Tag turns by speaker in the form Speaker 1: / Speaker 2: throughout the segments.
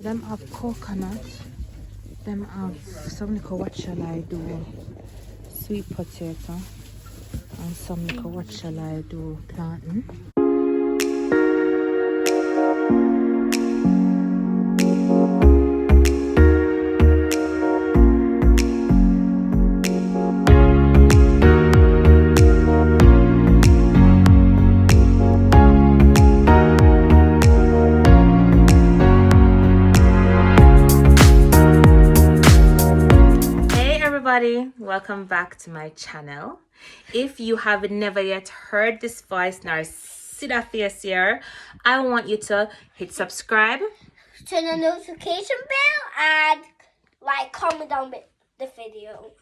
Speaker 1: Them have coconut. Them have some little what shall I do? Sweet potato. And some little what shall I do? Plantain. Welcome back to my channel. If you have never yet heard this voice nor see that face here, I want you to hit subscribe,
Speaker 2: turn the notification bell, and like, comment down the video,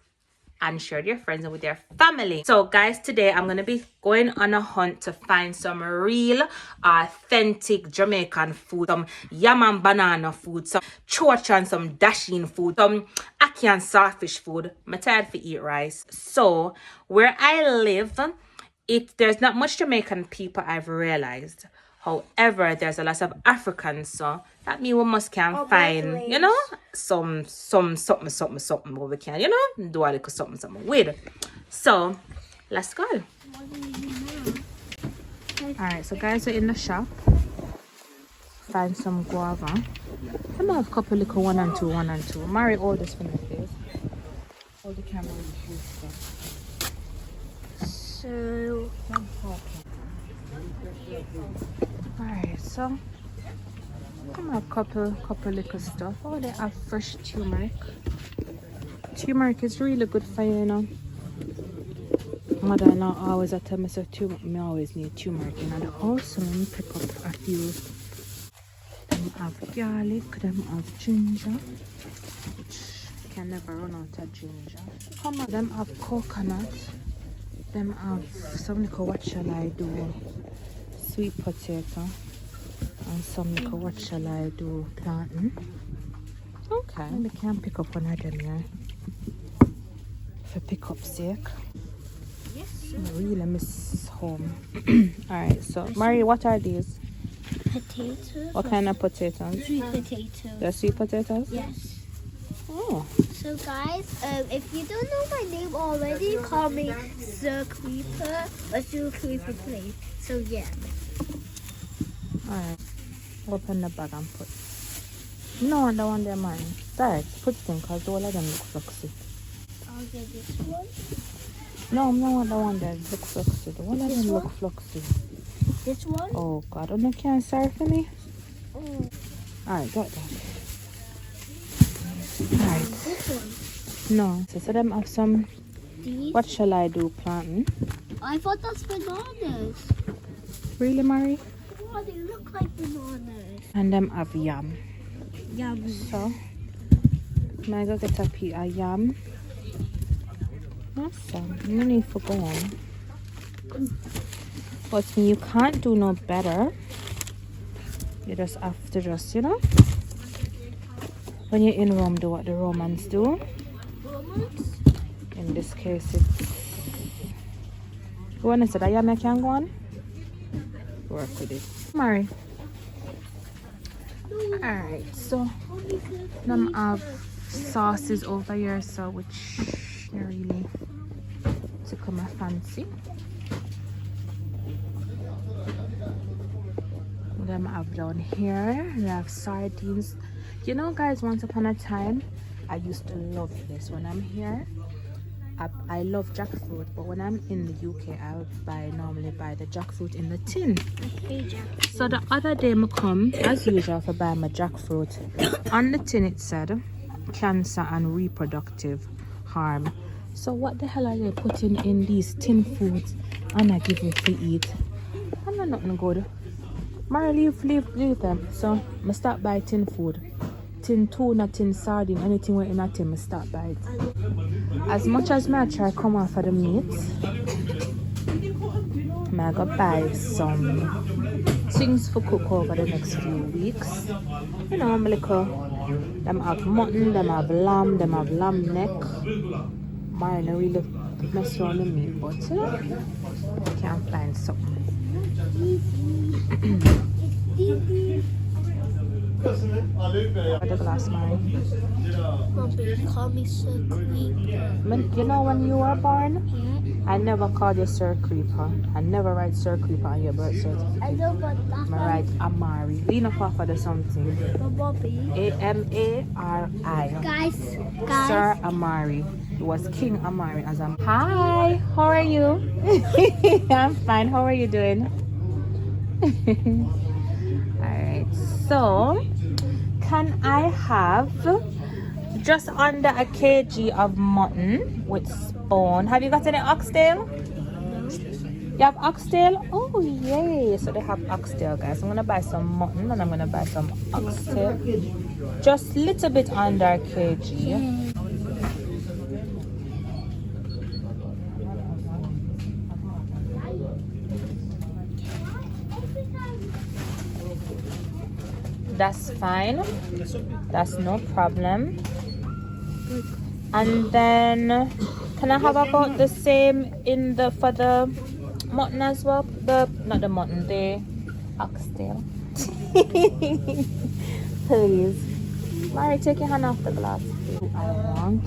Speaker 1: and share with your friends and with your family. So guys, today I'm gonna be going on a hunt to find some real authentic Jamaican food, some yam and banana food, some chocha and some dashing food, some ackee and sawfish food. I'm tired for eat rice. So where I live, there's not much Jamaican people, I've realized. However, there's a lot of Africans, so that means we must find, you know, some something what we can, you know, do a little something with. So let's go. Alright, so guys, we're in the shop. Find some guava. I might have a couple little one and two. Mary, all this for my face. All the camera stuff.
Speaker 2: So
Speaker 1: alright, so I have a couple little stuff. Oh, they have fresh turmeric. Turmeric is really good for you, you know. Mother not always tell me so turmeric. I always need turmeric, you know. Also, let me pick up a few. Them have garlic, them have ginger, which can never run out of ginger. Come on, them have coconut. Them have some little what shall I do? Sweet potato. And some little what shall I do? Plantain. Okay, we can pick up one of them here. For pick up sake.
Speaker 2: yes,
Speaker 1: I really miss home. Alright, so Mary, what are these?
Speaker 2: potatoes.
Speaker 1: What kind of potatoes?
Speaker 2: Sweet potatoes.
Speaker 1: They're sweet potatoes?
Speaker 2: Yes.
Speaker 1: Oh.
Speaker 2: So guys, if you don't know my name already, call me The Creeper or The Creeper Play. So yeah.
Speaker 1: Alright. Open the bag and put. No, the one there, mine. Sorry, put it in because all of them look fluxy.
Speaker 2: I'll get this one.
Speaker 1: No, no, the one there look fluxy. The one of them look fluxy.
Speaker 2: This one?
Speaker 1: Oh God, you can't serve for me?
Speaker 2: Oh.
Speaker 1: Alright, got that. Alright.
Speaker 2: This one?
Speaker 1: No, so them have some.
Speaker 2: These?
Speaker 1: What shall I do, plantain?
Speaker 2: I thought that's bananas.
Speaker 1: Really, Mary?
Speaker 2: Oh, they look like bananas.
Speaker 1: And them have yam.
Speaker 2: Yum.
Speaker 1: So, I go get a piece of yam. Awesome. No need for go on. But you can't do no better. You just have to you know, when you're in Rome, do what the Romans do.
Speaker 2: Romans?
Speaker 1: In this case, it's. Go on and say that yam can go on. Work with it. Mary. Alright, so them have sauces over here, so which they really tickle my fancy. Them have down here, they have sardines. You know guys, once upon a time I used to love this. When I'm here, I love jackfruit, but when I'm in the UK I normally buy the jackfruit in the tin.
Speaker 2: Okay, jackfruit.
Speaker 1: So the other day I come as usual for buy my jackfruit. On the tin it said cancer and reproductive harm. So what the hell are they putting in these tin foods and I give it to eat? I'm not nothing good. Mara, leave them. So I start buy tin food. Tin tuna, tin sardine, anything we're in a tin, I start buy it. As much as I try come off of the meat, I go buy some things for cook over the next few weeks. You know, I'm like them have mutton, them have lamb neck. Mara don't really mess around the meat, but you know, I can't find something. The glass, Mary.
Speaker 2: Mommy, call me Sir Creeper.
Speaker 1: You know when you were born,
Speaker 2: Yeah.
Speaker 1: I never called you Sir Creeper. I never write Sir Creeper on your birth
Speaker 2: I
Speaker 1: certificate.
Speaker 2: know, but that's
Speaker 1: I write Amari. Lean up off of the something.
Speaker 2: Mommy.
Speaker 1: Amari.
Speaker 2: Guys,
Speaker 1: Sir Amari. It was King Amari as I'm. Hi, how are you? I'm fine. How are you doing? Alright, so can I have just under a kg of mutton with spoon? Have you got any oxtail? You have oxtail? Oh yay! So they have oxtail, guys. I'm gonna buy some mutton and I'm gonna buy some oxtail. Just a little bit under a kg. That's fine. That's no problem. And then can I have about the same in the for the mutton as well? Not the mutton, the oxtail. Please. Mary, take your hand off the glass. I want.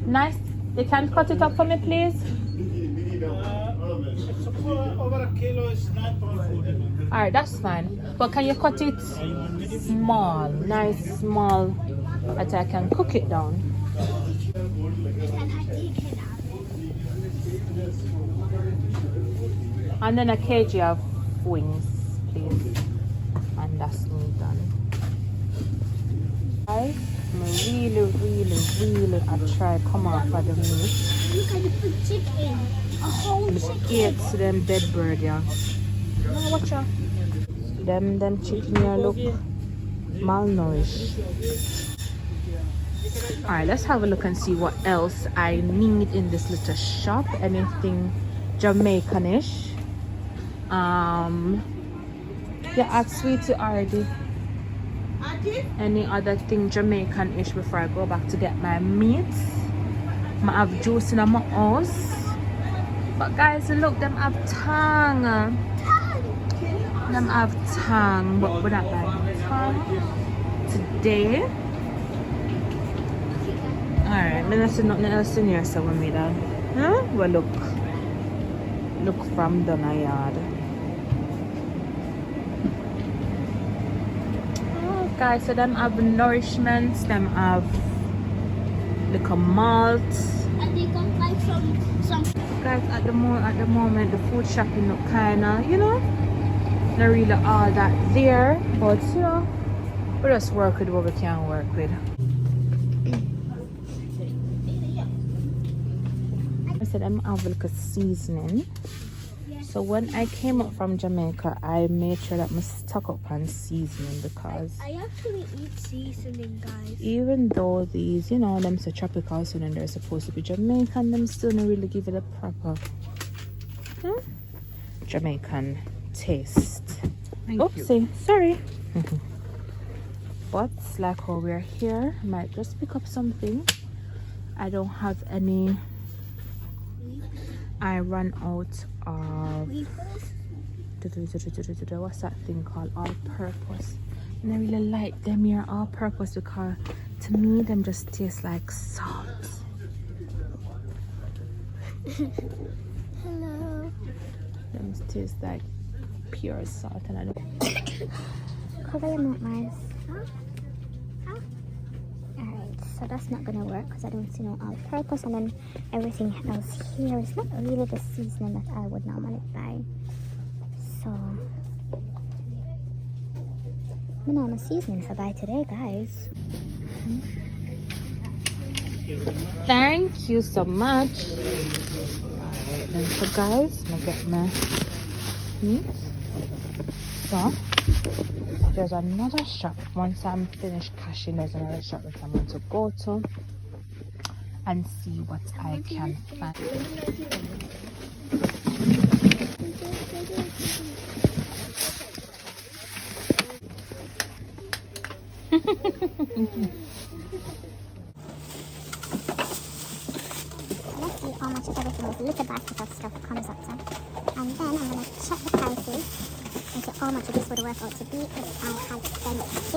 Speaker 1: Nice. You can cut it up for me, please.
Speaker 3: Over a kilo is not food.
Speaker 1: Alright, that's fine. But can you cut it small? Nice, small. That I can cook it down. And then a kg of wings, please. And that's me done. I'm really I try come off of the meat.
Speaker 2: Look at the chicken. A whole chicken.
Speaker 1: Ate to them dead bird, yeah. No, watch out. Them chicken here look malnourished. Alright, let's have a look and see what else I need in this little shop. Anything Jamaicanish. Yeah, ask Sweetie already. Any other thing Jamaican-ish before I go back to get my meat. I have juice in my house. But guys, look, them have tongue. Them have tongue, but we're not buying tongue today. Alright, I'm not see nothing else in here, so we done. Huh? Well, look from the yard. Oh, guys, so them have nourishments, them have little malt.
Speaker 2: And they come like some.
Speaker 1: Guys, at the moment, the food shopping look kinda, you know, not really all that there, but you know, we just work with what we can work with. I said I'm having like a seasoning. So when I came up from Jamaica, I made sure that I stock up on seasoning because
Speaker 2: I actually eat seasoning, guys.
Speaker 1: even though these, you know, them say tropical seasoning, they're supposed to be Jamaican, them still don't really give it a proper Jamaican taste. Oopsie, sorry. But like how we're here, I might just pick up something. I don't have any. I ran out of what's that thing called, all-purpose. And I really like them here all-purpose because to me them just taste like salt.
Speaker 2: Hello.
Speaker 1: Them taste like pure salt, and I don't.
Speaker 2: Cover your mouth, Mars. Alright, so that's not gonna work because I don't see no all-purpose, and then everything else here is not really the seasoning that I would normally buy. So, banana seasoning for buy today, guys.
Speaker 1: Thank you so much. Alright then, so guys, I'm gonna get my meat. So there's another shop. Once I'm finished cashing, there's another shop that I'm going to go to and see what I can find.
Speaker 2: Let's see how much everything is. Little basket of stuff comes up to. And then I'm gonna check the prices. Okay, how much this would work out to be if I had spent this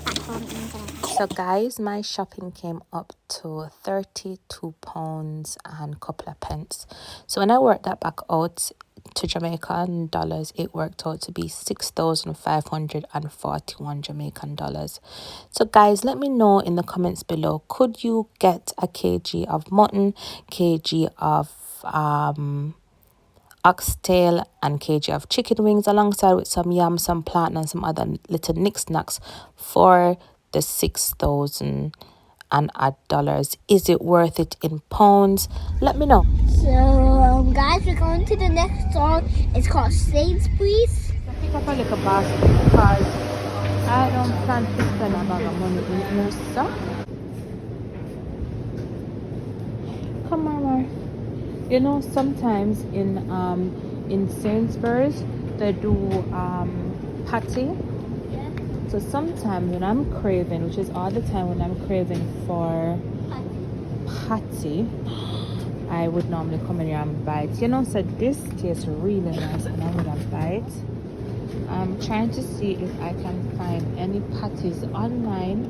Speaker 2: at home in Jamaica.
Speaker 1: So guys, my shopping came up to £32 and a couple of pence. So when I worked that back out to Jamaican dollars, it worked out to be 6,541 Jamaican dollars. So guys, let me know in the comments below, could you get a kg of mutton, kg of oxtail and kg of chicken wings alongside with some yam, some plantain and some other little knickknacks for the 6,000 and odd dollars? Is it worth it in pounds? Let me know.
Speaker 2: So, guys, we're going to the next store. It's called Sainsbury's.
Speaker 1: I pick up a little basket because I don't plan to spend a bag of money in here, so come on, Mar. You know, sometimes in Sainsbury's they do patty. So sometimes when I'm craving, which is all the time when I'm craving for patty, I would normally come in here and buy it. You know, so this tastes really nice and I would have buy it. I'm trying to see if I can find any patties online.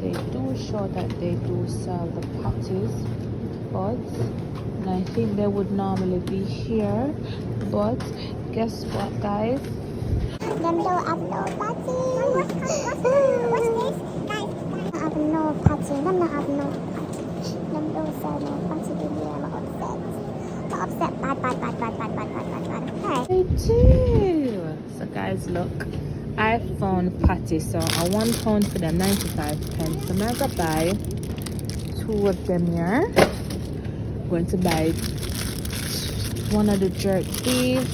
Speaker 1: They do show that they do sell the patties, but and I think they would normally be here. But guess what, guys?
Speaker 2: Them don't have no patty. What's this? Guys, have no patty. Them don't have no patty. Them don't sell no patty in here. I'm upset. I'm upset. Bad. Alright.
Speaker 1: They do. So guys, look, I found patty. So a £1 for them, 95 pence. So I'm gonna buy 2 of them here. I'm going to buy 1 of the jerk beef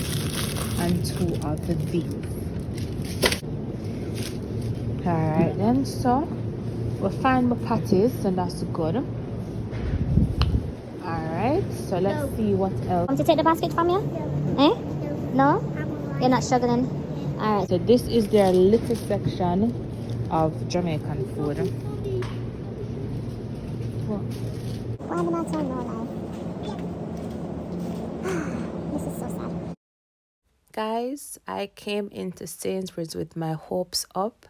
Speaker 1: and 2 of the beef. Alright then, so we'll find my patties and that's good. Alright, so let's see what else.
Speaker 2: Want to take the basket from you? Eh? No? You're not struggling? Alright.
Speaker 1: So this is their little section of Jamaican food.
Speaker 2: Why am I not telling no lie? This is so sad.
Speaker 1: Guys, I came into Sainsbury's with my hopes up.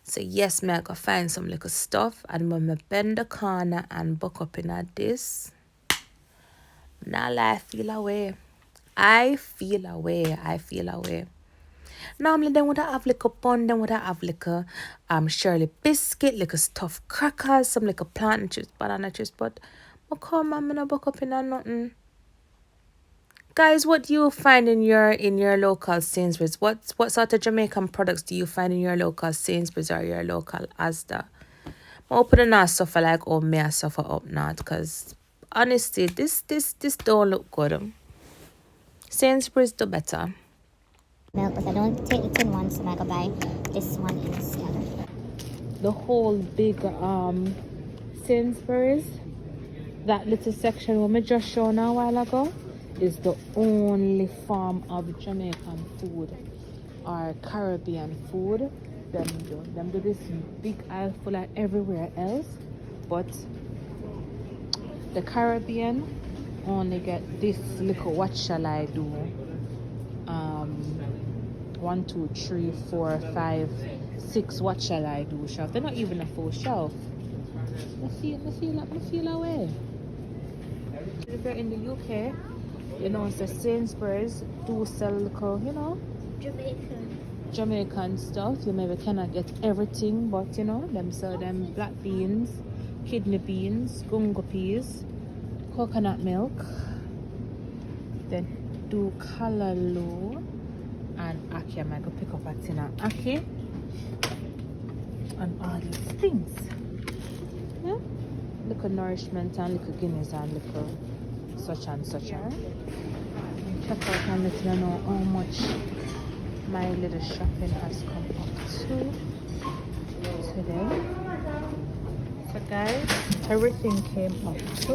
Speaker 1: So yes, me I go find some little stuff, and when I bend the corner and buck up in at this, now I feel away. I feel away. Normally they would have like a bun, they would have like a Shirley biscuit, like a stuffed crackers, some like a plantain chips, banana chips, but I come I'm gonna buck up in at nothing. Guys, what do you find in your local Sainsbury's? What sort of Jamaican products do you find in your local Sainsbury's or your local Asda? I open a suffer like oh me I suffer up north, because honestly this don't look good. Sainsbury's do better.
Speaker 2: Milk, but I don't take the tin one, so I'm gonna buy this one instead.
Speaker 1: The whole big Sainsbury's, that little section we just shown a while ago, is the only form of Jamaican food or Caribbean food. Them do this big aisle full of everywhere else, but the Caribbean only get this little what shall I do 1 2 3 4 5 6 what shall I do shelf. They're not even a full shelf. I feel away. If you're in the UK, you know, it's the Sainsbury's do sell little, you know, Jamaican stuff. You maybe cannot get everything, but you know, them sell them black beans, kidney beans, gungo peas, coconut milk. Then do callaloo and ackee. I might go pick up a tin of ackee and all these things. Yeah, little nourishment and little guineas and little such and such. Check out and let you know how much my little shopping has come up to today. So guys, everything came up to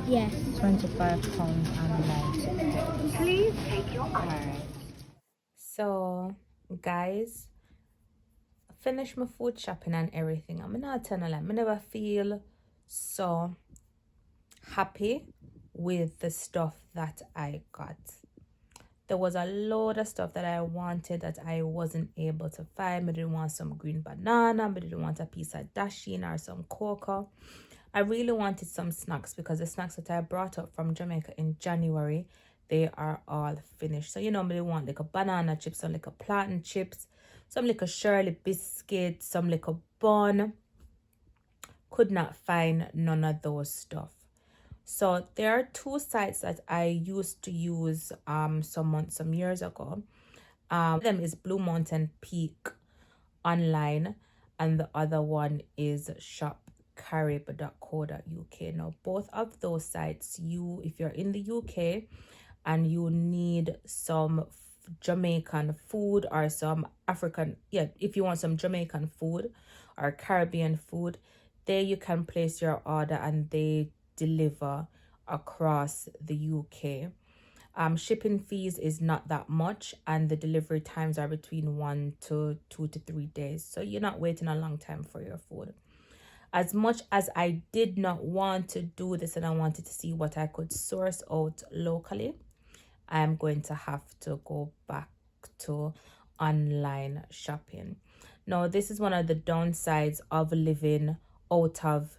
Speaker 2: Yes.
Speaker 1: £25.90. Please take your card. So guys, I finished my food shopping and everything. I'm not telling you, I never feel so happy with the stuff that I got. There was a load of stuff that I wanted that I wasn't able to find. I didn't want some green banana. I didn't want a piece of dasheen or some cocoa. I really wanted some snacks because the snacks that I brought up from Jamaica in January, they are all finished. So, you know, I want like a banana chips, some like a plantain chips, some like a Shirley biscuit, some like a bun. Could not find none of those stuff. So there are two sites that I used to use some years ago. One of them is Blue Mountain Peak online, and the other one is shopcarib.co.uk. Now both of those sites, if you're in the UK and you need some Jamaican food or some African, if you want some Jamaican food or Caribbean food, there you can place your order and they deliver across the UK. Shipping fees is not that much, and the delivery times are between 1 to 2 to 3 days, so you're not waiting a long time for your food. As much as I did not want to do this and I wanted to see what I could source out locally, I am going to have to go back to online shopping. Now, this is one of the downsides of living out of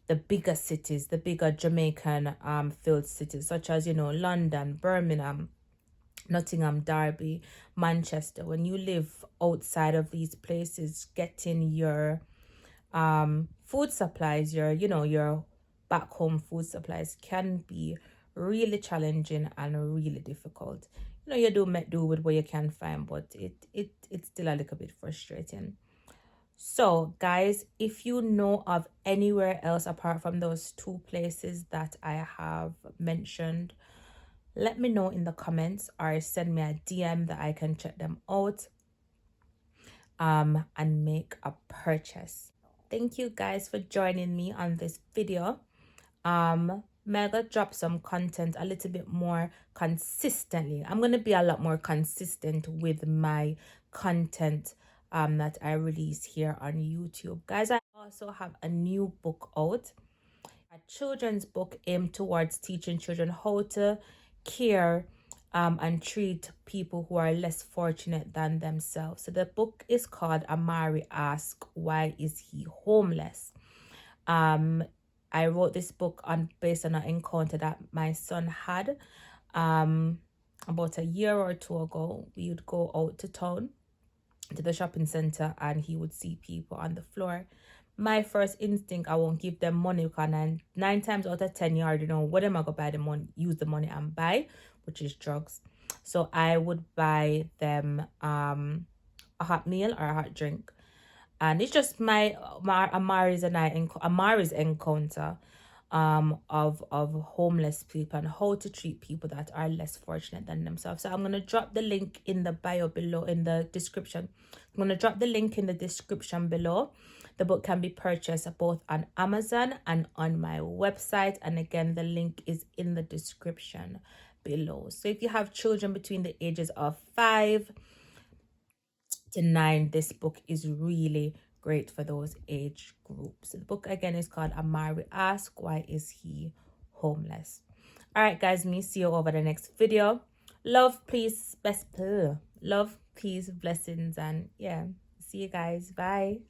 Speaker 1: the bigger cities, the bigger Jamaican filled cities, such as, you know, London, Birmingham, Nottingham, Derby, Manchester. When you live outside of these places, getting your food supplies, your back home food supplies can be really challenging and really difficult. You know, you do with what you can find, but it's still a little bit frustrating. So guys, if you know of anywhere else apart from those two places that I have mentioned, let me know in the comments or send me a DM that I can check them out and make a purchase. Thank you guys for joining me on this video. Mega drop some content a little bit more consistently. I'm gonna be a lot more consistent with my content that I release here on YouTube. Guys, I also have a new book out, a children's book aimed towards teaching children how to care and treat people who are less fortunate than themselves. So the book is called Amari Ask, Why Is He Homeless? I wrote this book based on an encounter that my son had about a year or two ago. We would go out to town to the shopping center and he would see people on the floor. My first instinct, I won't give them money because 9 times out of 10 you already know what am I gonna buy the money, use the money and buy, which is drugs. So I would buy them a hot meal or a hot drink. And it's just Amari's encounter of homeless people and how to treat people that are less fortunate than themselves. So I'm going to drop the link in the bio below, in the description. I'm going to drop the link in the description below. The book can be purchased both on Amazon and on my website. And again, the link is in the description below. So if you have children between the ages of 5 to 9, this book is really great for those age groups. The book again is called Amari Ask, Why Is He Homeless? All right, guys, me see you over the next video. Love, peace, love, peace, blessings, and yeah, see you guys. Bye.